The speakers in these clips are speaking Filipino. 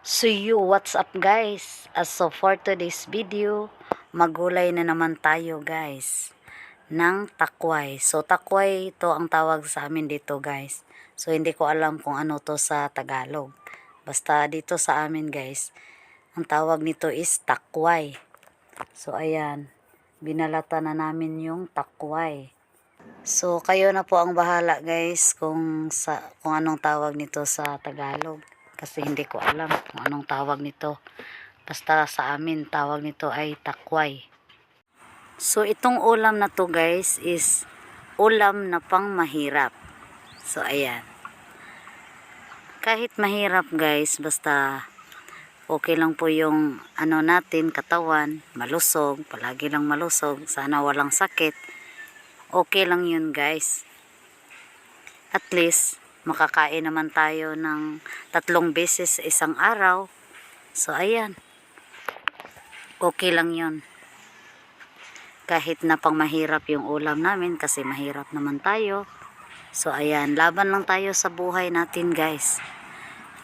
So what's up guys? So for today's video, magulay na naman tayo guys ng takway. So takway ito ang tawag sa amin dito guys. So hindi ko alam kung ano to sa Tagalog. Basta dito sa amin guys, ang tawag nito is takway. So ayan, binalata na namin yung takway. So kayo na po ang bahala guys kung anong tawag nito sa Tagalog. Kasi hindi ko alam kung anong tawag nito. Basta sa amin, tawag nito ay takway. So, itong ulam na to guys is ulam na pang mahirap. So, ayan. Kahit mahirap guys, basta okay lang po yung ano natin, katawan, malusog, palagi lang malusog, sana walang sakit. Okay lang yun guys. At least, makakain naman tayo ng 3 beses sa isang araw. So, ayan. Okay lang yun. Kahit na pang mahirap yung ulam namin kasi mahirap naman tayo. So, ayan. Laban lang tayo sa buhay natin, guys.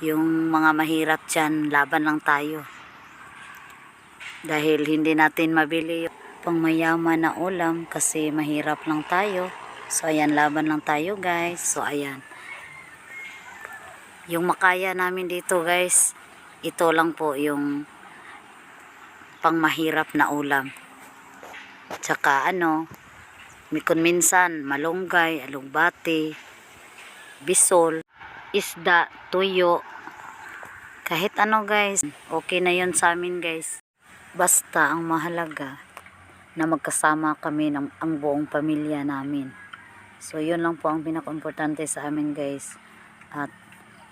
Yung mga mahirap dyan, laban lang tayo. Dahil hindi natin mabili yung pang mayaman na ulam kasi mahirap lang tayo. So, ayan. Laban lang tayo, guys. So, ayan. Yung makaya namin dito guys, ito lang po yung pang mahirap na ulam. Tsaka kung minsan malunggay, alugbati, bisol, isda, tuyo, kahit ano guys, okay na yun sa amin guys. Basta ang mahalaga na magkasama kami ang buong pamilya namin. So yun lang po ang pinaka-importante sa amin guys.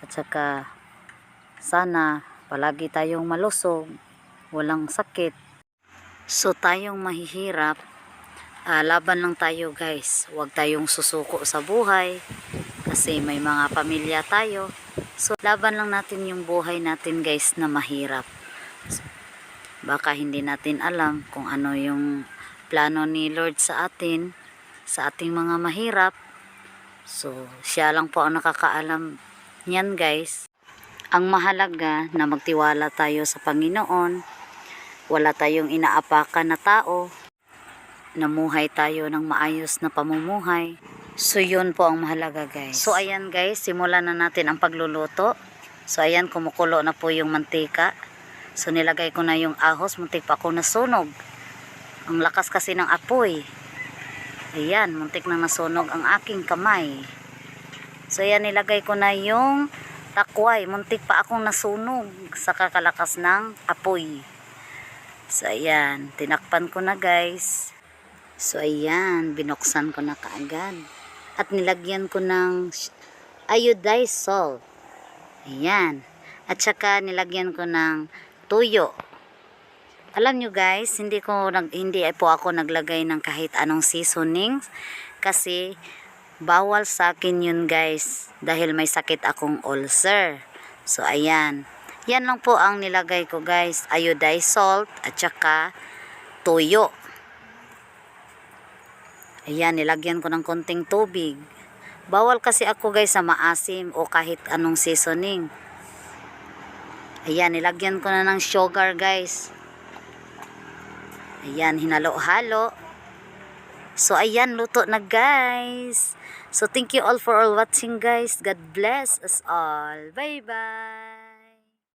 At saka sana palagi tayong malusog, walang sakit. So tayong mahihirap, laban lang tayo guys. Huwag tayong susuko sa buhay kasi may mga pamilya tayo. So laban lang natin yung buhay natin guys na mahirap. Baka hindi natin alam kung ano yung plano ni Lord sa atin, sa ating mga mahirap. So siya lang po ang nakakaalam yan guys. Ang mahalaga na magtiwala tayo sa Panginoon. Wala tayong inaapakan na tao. Namuhay tayo ng maayos na pamumuhay. So yun po ang mahalaga guys. So ayan guys, simulan na natin ang pagluluto. So ayan, kumukulo na po yung mantika. So nilagay ko na yung ahos, muntik pa ako nasunog. Ang lakas kasi ng apoy. Ayan, muntik na nasunog ang aking kamay. So ayan, nilagay ko na yung takway. Muntik pa akong nasunog sa kakalakas ng apoy. So ayan, tinakpan ko na guys. So ayan, binuksan ko na kaagad. At nilagyan ko ng iodized salt. Ayan. At saka nilagyan ko ng tuyo. Alam nyo guys, hindi po ako naglagay ng kahit anong seasonings kasi bawal sa akin yun guys dahil may sakit akong ulcer. So ayan, yan lang po ang nilagay ko guys, iodized salt at saka tuyo. Ayan, nilagyan ko ng konting tubig. Bawal kasi ako guys sa maasim o kahit anong seasoning. Ayan, nilagyan ko na ng sugar guys. Ayan, hinalo-halo. So ayan, luto na guys. So thank you all for all watching guys. God bless us all. Bye bye.